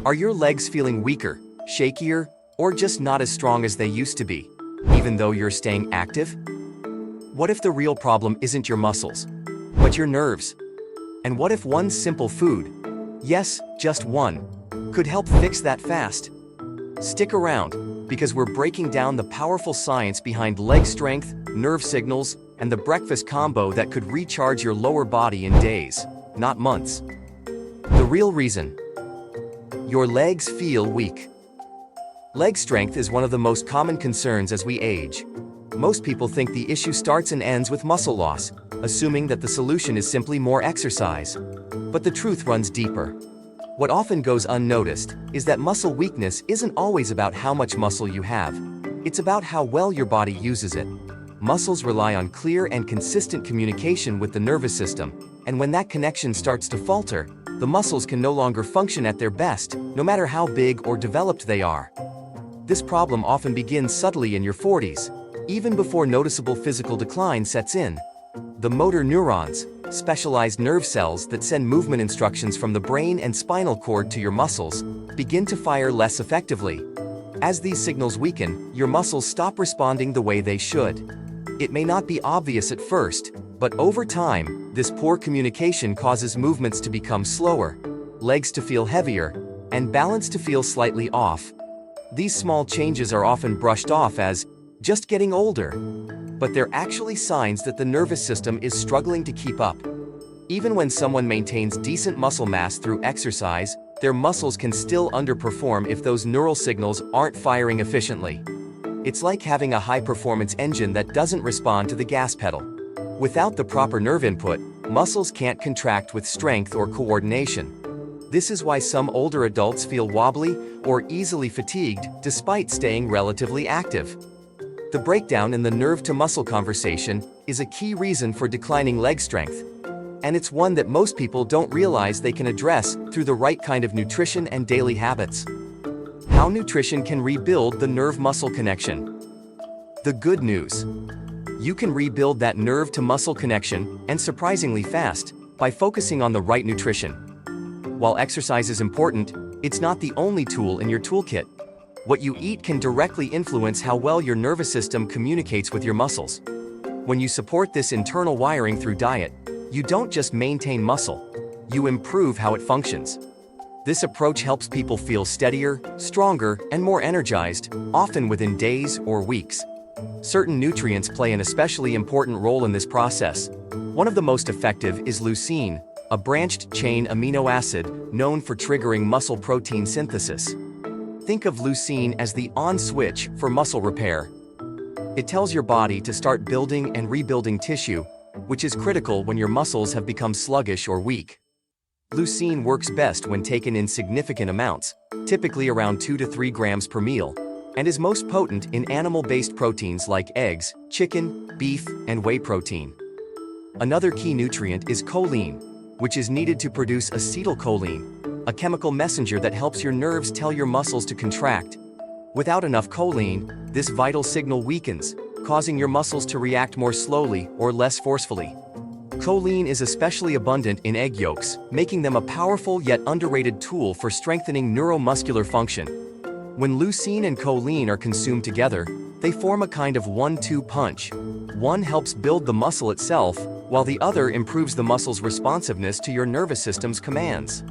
Are your legs feeling weaker, shakier, or just not as strong as they used to be, even though you're staying active? What if the real problem isn't your muscles, but your nerves? And what if one simple food, yes, just one, could help fix that fast? Stick around, because we're breaking down the powerful science behind leg strength, nerve signals, and the breakfast combo that could recharge your lower body in days, not months. The real reason: your legs feel weak. Leg strength is one of the most common concerns as we age. Most people think the issue starts and ends with muscle loss, assuming that the solution is simply more exercise. But the truth runs deeper. What often goes unnoticed is that muscle weakness isn't always about how much muscle you have. It's about how well your body uses it. Muscles rely on clear and consistent communication with the nervous system, and when that connection starts to falter, the muscles can no longer function at their best, no matter how big or developed they are. This problem often begins subtly in your 40s, even before noticeable physical decline sets in. The motor neurons, specialized nerve cells that send movement instructions from the brain and spinal cord to your muscles, begin to fire less effectively. As these signals weaken, your muscles stop responding the way they should. It may not be obvious at first, but over time, this poor communication causes movements to become slower, legs to feel heavier, and balance to feel slightly off. These small changes are often brushed off as just getting older, but they're actually signs that the nervous system is struggling to keep up. Even when someone maintains decent muscle mass through exercise, their muscles can still underperform if those neural signals aren't firing efficiently. It's like having a high-performance engine that doesn't respond to the gas pedal. Without the proper nerve input, muscles can't contract with strength or coordination. This is why some older adults feel wobbly or easily fatigued despite staying relatively active. The breakdown in the nerve-to-muscle conversation is a key reason for declining leg strength, and it's one that most people don't realize they can address through the right kind of nutrition and daily habits. How nutrition can rebuild the nerve-muscle connection. The good news: you can rebuild that nerve-to-muscle connection, and surprisingly fast, by focusing on the right nutrition. While exercise is important, it's not the only tool in your toolkit. What you eat can directly influence how well your nervous system communicates with your muscles. When you support this internal wiring through diet, you don't just maintain muscle, you improve how it functions. This approach helps people feel steadier, stronger, and more energized, often within days or weeks. Certain nutrients play an especially important role in this process. One of the most effective is leucine, a branched-chain amino acid known for triggering muscle protein synthesis. Think of leucine as the on switch for muscle repair. It tells your body to start building and rebuilding tissue, which is critical when your muscles have become sluggish or weak. Leucine works best when taken in significant amounts, typically around 2 to 3 grams per meal, and is most potent in animal-based proteins like eggs, chicken, beef, and whey protein. Another key nutrient is choline, which is needed to produce acetylcholine, a chemical messenger that helps your nerves tell your muscles to contract. Without enough choline, this vital signal weakens, causing your muscles to react more slowly or less forcefully. Choline is especially abundant in egg yolks, making them a powerful yet underrated tool for strengthening neuromuscular function. When leucine and choline are consumed together, they form a kind of 1-2 punch. One helps build the muscle itself, while the other improves the muscle's responsiveness to your nervous system's commands.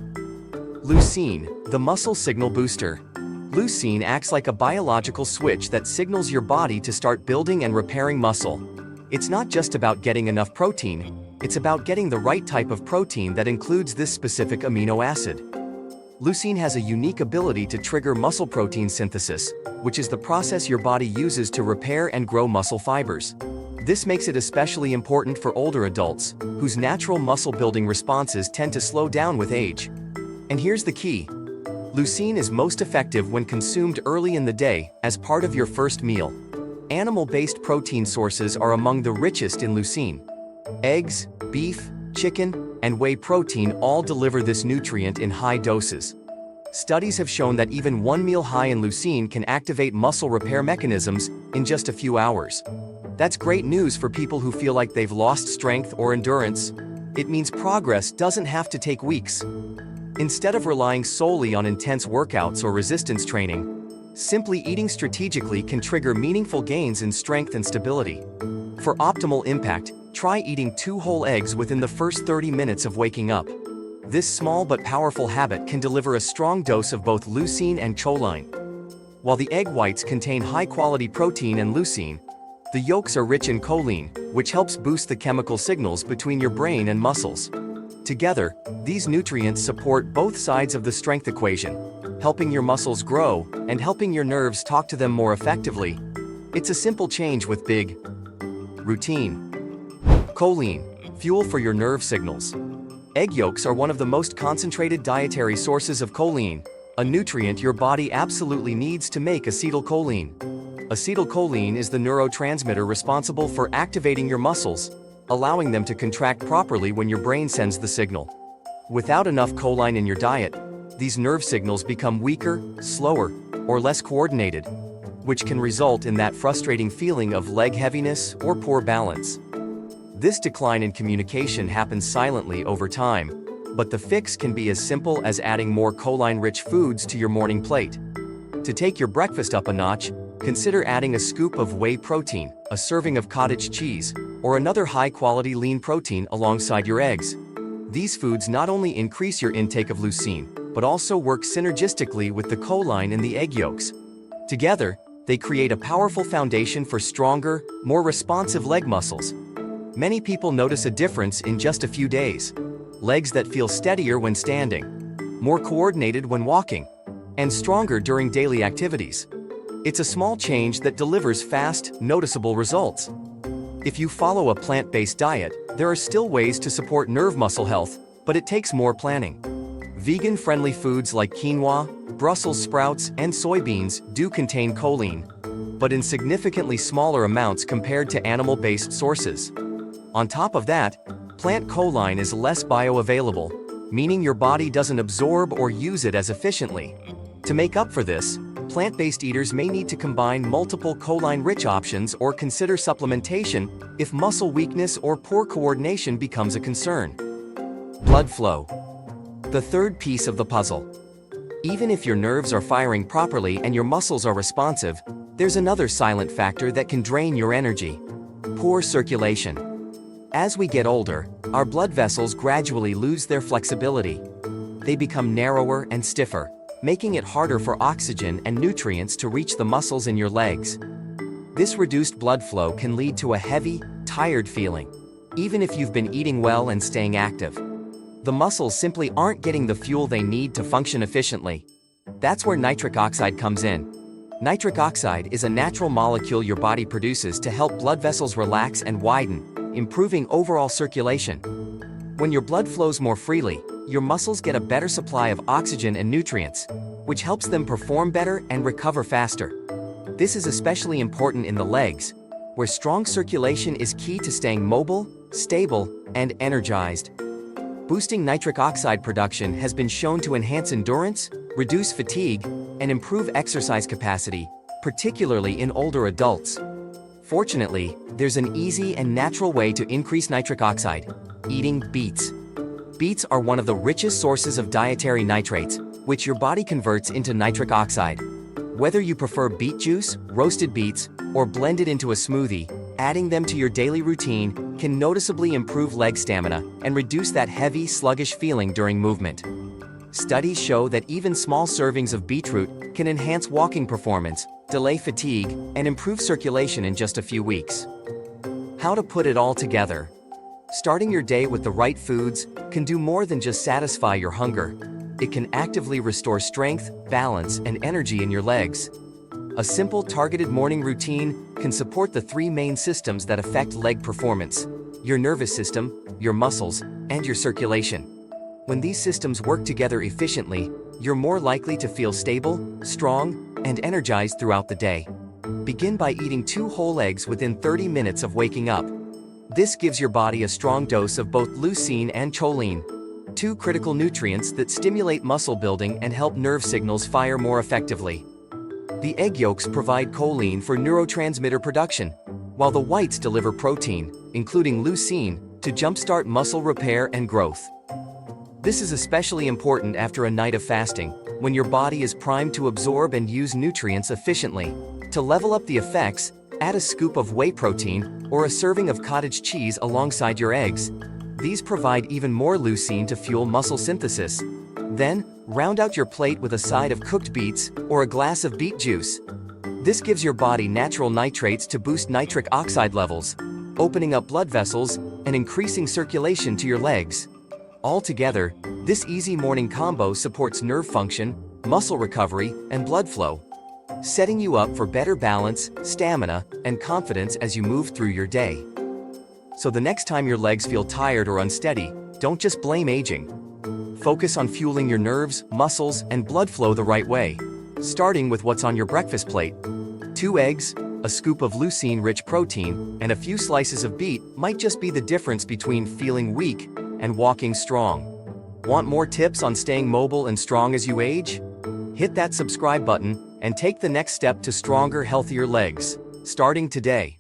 Leucine, the muscle signal booster. Leucine acts like a biological switch that signals your body to start building and repairing muscle. It's not just about getting enough protein, it's about getting the right type of protein that includes this specific amino acid. Leucine has a unique ability to trigger muscle protein synthesis, which is the process your body uses to repair and grow muscle fibers. This makes it especially important for older adults, whose natural muscle-building responses tend to slow down with age. And here's the key: leucine is most effective when consumed early in the day, as part of your first meal. Animal-based protein sources are among the richest in leucine. Eggs, beef, chicken, and whey protein all deliver this nutrient in high doses. Studies have shown that even one meal high in leucine can activate muscle repair mechanisms in just a few hours. That's great news for people who feel like they've lost strength or endurance. It means progress doesn't have to take weeks. Instead of relying solely on intense workouts or resistance training, simply eating strategically can trigger meaningful gains in strength and stability. For optimal impact, try eating 2 whole eggs within the first 30 minutes of waking up. This small but powerful habit can deliver a strong dose of both leucine and choline. While the egg whites contain high-quality protein and leucine, the yolks are rich in choline, which helps boost the chemical signals between your brain and muscles. Together, these nutrients support both sides of the strength equation, helping your muscles grow and helping your nerves talk to them more effectively. It's a simple change with big routine. Choline, fuel for your nerve signals. Egg yolks are one of the most concentrated dietary sources of choline, a nutrient your body absolutely needs to make acetylcholine. Acetylcholine is the neurotransmitter responsible for activating your muscles, allowing them to contract properly when your brain sends the signal. Without enough choline in your diet, these nerve signals become weaker, slower, or less coordinated, which can result in that frustrating feeling of leg heaviness or poor balance. This decline in communication happens silently over time, but the fix can be as simple as adding more choline-rich foods to your morning plate. To take your breakfast up a notch, consider adding a scoop of whey protein, a serving of cottage cheese, or another high-quality lean protein alongside your eggs. These foods not only increase your intake of leucine, but also work synergistically with the choline in the egg yolks. Together, they create a powerful foundation for stronger, more responsive leg muscles. Many people notice a difference in just a few days. Legs that feel steadier when standing, more coordinated when walking, and stronger during daily activities. It's a small change that delivers fast, noticeable results. If you follow a plant-based diet, there are still ways to support nerve muscle health, but it takes more planning. Vegan-friendly foods like quinoa, Brussels sprouts, and soybeans do contain choline, but in significantly smaller amounts compared to animal-based sources. On top of that, plant choline is less bioavailable, meaning your body doesn't absorb or use it as efficiently. To make up for this, plant-based eaters may need to combine multiple choline-rich options or consider supplementation if muscle weakness or poor coordination becomes a concern. Blood flow. The third piece of the puzzle. Even if your nerves are firing properly and your muscles are responsive, there's another silent factor that can drain your energy: poor circulation. As we get older, our blood vessels gradually lose their flexibility. They become narrower and stiffer, making it harder for oxygen and nutrients to reach the muscles in your legs. This reduced blood flow can lead to a heavy, tired feeling, even if you've been eating well and staying active. The muscles simply aren't getting the fuel they need to function efficiently. That's where nitric oxide comes in. Nitric oxide is a natural molecule your body produces to help blood vessels relax and widen, improving overall circulation. When your blood flows more freely, your muscles get a better supply of oxygen and nutrients, which helps them perform better and recover faster. This is especially important in the legs, where strong circulation is key to staying mobile, stable, and energized. Boosting nitric oxide production has been shown to enhance endurance, reduce fatigue, and improve exercise capacity, particularly in older adults. Fortunately, there's an easy and natural way to increase nitric oxide: eating beets. Beets are one of the richest sources of dietary nitrates, which your body converts into nitric oxide. Whether you prefer beet juice, roasted beets, or blend it into a smoothie, adding them to your daily routine can noticeably improve leg stamina and reduce that heavy, sluggish feeling during movement. Studies show that even small servings of beetroot can enhance walking performance, delay fatigue, and improve circulation in just a few weeks. How to put it all together. Starting your day with the right foods can do more than just satisfy your hunger. It can actively restore strength, balance, and energy in your legs. A simple, targeted morning routine can support the 3 main systems that affect leg performance: your nervous system, your muscles, and your circulation. When these systems work together efficiently, you're more likely to feel stable, strong, and energized throughout the day. Begin by eating 2 whole eggs within 30 minutes of waking up. This gives your body a strong dose of both leucine and choline, 2 critical nutrients that stimulate muscle building and help nerve signals fire more effectively. The egg yolks provide choline for neurotransmitter production, while the whites deliver protein, including leucine, to jumpstart muscle repair and growth. This is especially important after a night of fasting, when your body is primed to absorb and use nutrients efficiently. To level up the effects, add a scoop of whey protein or a serving of cottage cheese alongside your eggs. These provide even more leucine to fuel muscle synthesis. Then, round out your plate with a side of cooked beets or a glass of beet juice. This gives your body natural nitrates to boost nitric oxide levels, opening up blood vessels and increasing circulation to your legs. Altogether, this easy morning combo supports nerve function, muscle recovery, and blood flow, setting you up for better balance, stamina, and confidence as you move through your day. So the next time your legs feel tired or unsteady, don't just blame aging. Focus on fueling your nerves, muscles, and blood flow the right way, starting with what's on your breakfast plate. 2 eggs, a scoop of leucine-rich protein, and a few slices of beet might just be the difference between feeling weak and walking strong. Want more tips on staying mobile and strong as you age? Hit that subscribe button and take the next step to stronger, healthier legs, starting today.